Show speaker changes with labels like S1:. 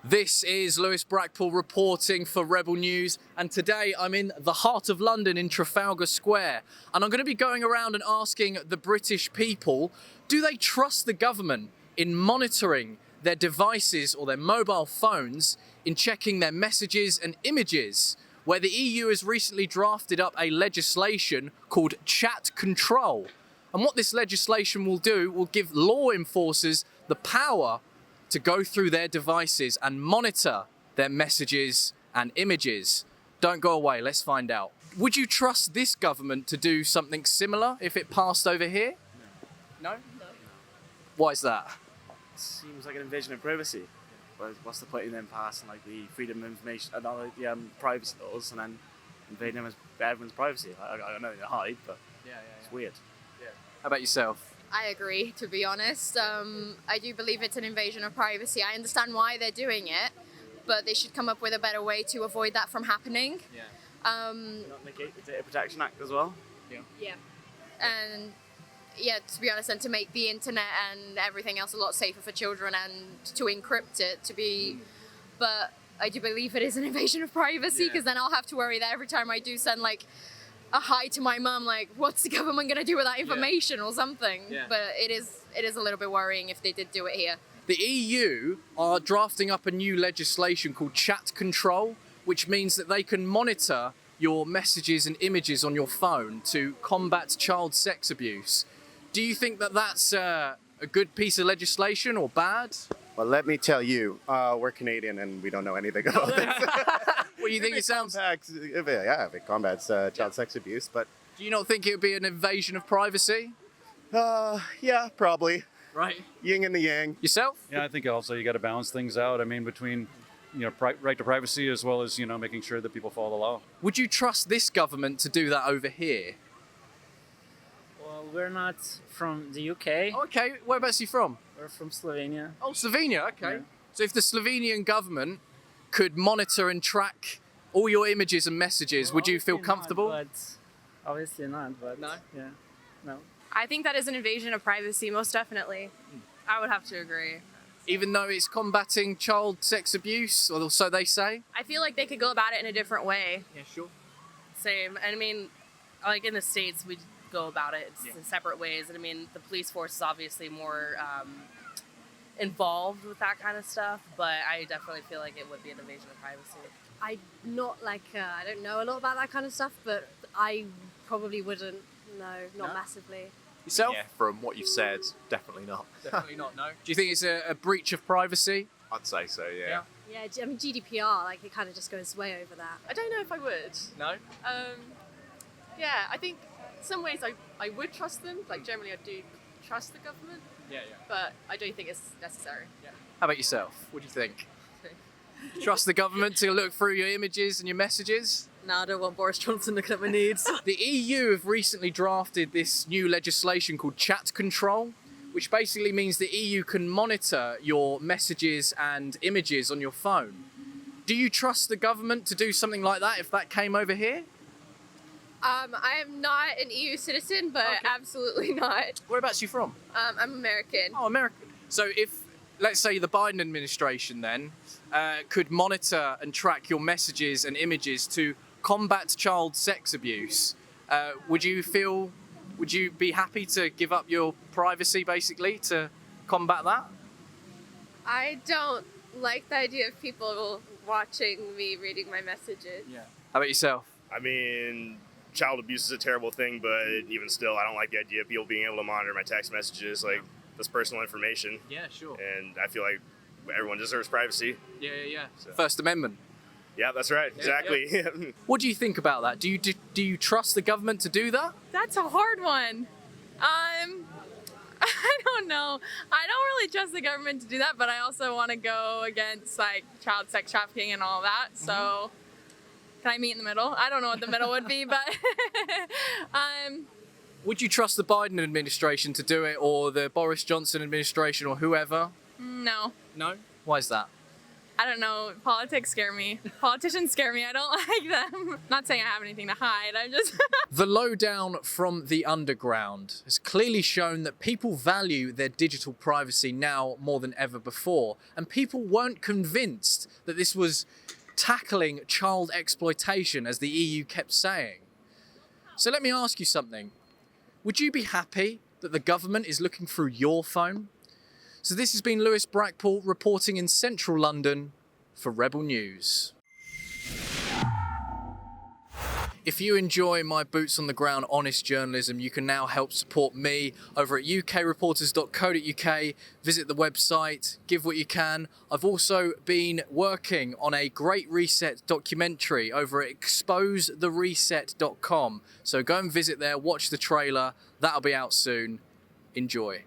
S1: This is Lewis Brackpool reporting for Rebel News, and today I'm in the heart of London in Trafalgar Square, and I'm going to be going around and asking the British people, do they trust the government in monitoring their devices or their mobile phones, in checking their messages and images, where the EU has recently drafted up a legislation called chat control. And what this legislation will do will give law enforcers the power to go through their devices and monitor their messages and images. Don't go away, let's find out. Would you trust this government to do something similar if it passed over here? No? No? Why is that?
S2: Seems like an invasion of privacy. What's the point in them passing like the freedom of information and all the privacy laws and then invading them as everyone's privacy? I don't know to hide, but it's weird.
S1: Yeah. How about yourself?
S3: I agree, to be honest. I do believe it's an invasion of privacy. I understand why they're doing it, but they should come up with a better way to avoid that from happening.
S1: Yeah.
S2: Not negate the Data Protection Act as well.
S3: Yeah. And yeah, to be honest, and to make the internet and everything else a lot safer for children and to encrypt it to be, but I do believe it is an invasion of privacy because then I'll have to worry that every time I do send like a hi to my mum, like what's the government going to do with that information or something? But it is a little bit worrying if they did do it here.
S1: The EU are drafting up a new legislation called chat control, which means that they can monitor your messages and images on your phone to combat child sex abuse. Do you think that that's a good piece of legislation or bad?
S4: Well, let me tell you, we're Canadian and we don't know anything about this.
S1: What do you think it sounds?
S4: If it combats child sex abuse, but
S1: Do you not think it would be an invasion of privacy?
S4: yeah, probably.
S1: Right.
S4: Yin and the yang.
S1: Yourself?
S5: Yeah, I think also you got to balance things out. I mean, between right to privacy as well as making sure that people follow the law.
S1: Would you trust this government to do that over here?
S6: Well, we're not from the UK.
S1: Okay, whereabouts are you from?
S6: We're from Slovenia.
S1: Oh, Slovenia, okay.
S6: Yeah.
S1: So if the Slovenian government could monitor and track all your images and messages, would you feel comfortable?
S6: Obviously not, but
S1: No?
S6: yeah, no.
S7: I think that is an invasion of privacy, most definitely. I would have to agree.
S1: Even though it's combating child sex abuse, or so they say?
S7: I feel like they could go about it in a different way.
S1: Yeah, sure.
S7: Same. And I mean, like in the States, we go about it in separate ways. And I mean, the police force is obviously more involved with that kind of stuff, but I definitely feel like it would be an invasion of privacy.
S8: I don't know a lot about that kind of stuff, but I probably wouldn't. No, not massively.
S1: Yourself?
S9: Yeah, from what you've said, definitely not.
S1: Definitely not, no. Do you think it's a breach of privacy?
S9: I'd say so, yeah.
S8: Yeah, I mean GDPR, like it kind of just goes way over that.
S7: I don't know if I would.
S1: No?
S7: Yeah, I think some ways I would trust them. Like generally I do trust the government,
S1: Yeah.
S7: but I don't think it's necessary.
S1: How about yourself? What do you think? Trust the government to look through your images and your messages?
S7: No, I don't want Boris Johnson looking at my nudes.
S1: The EU have recently drafted this new legislation called chat control, which basically means the EU can monitor your messages and images on your phone. Do you trust the government to do something like that if that came over here?
S3: I am not an EU citizen, but absolutely not.
S1: Whereabouts are you from?
S3: I'm American.
S1: Oh, American. So if, let's say, the Biden administration then could monitor and track your messages and images to combat child sex abuse, would you be happy to give up your privacy basically to combat that?
S3: I don't like the idea of people watching me reading my messages.
S1: Yeah. How about yourself?
S10: I mean, child abuse is a terrible thing, but even still, I don't like the idea of people being able to monitor my text messages. Like, that's personal information.
S1: Yeah, sure.
S10: And I feel like everyone deserves privacy.
S1: Yeah.
S10: So.
S1: First Amendment.
S10: Yeah, that's right. Exactly. Yeah.
S1: What do you think about that? Do you trust the government to do that?
S7: That's a hard one. I don't know. I don't really trust the government to do that, but I also want to go against like child sex trafficking and all that. So can I meet in the middle? I don't know what the middle would be, but
S1: would you trust the Biden administration to do it, or the Boris Johnson administration, or whoever?
S7: no.
S1: No. Why is that?
S7: I don't know. Politics scare me. Politicians scare me. I don't like them. Not saying I have anything to hide. I'm just...
S1: The lowdown from the underground has clearly shown that people value their digital privacy now more than ever before, and people weren't convinced that this was tackling child exploitation, as the EU kept saying. So let me ask you something. Would you be happy that the government is looking through your phone? So this has been Lewis Brackpool reporting in central London for Rebel News. If you enjoy my boots on the ground honest journalism, you can now help support me over at ukreporters.co.uk. Visit the website, give what you can. I've also been working on a Great Reset documentary over at exposethereset.com. So go and visit there, watch the trailer. That'll be out soon. Enjoy.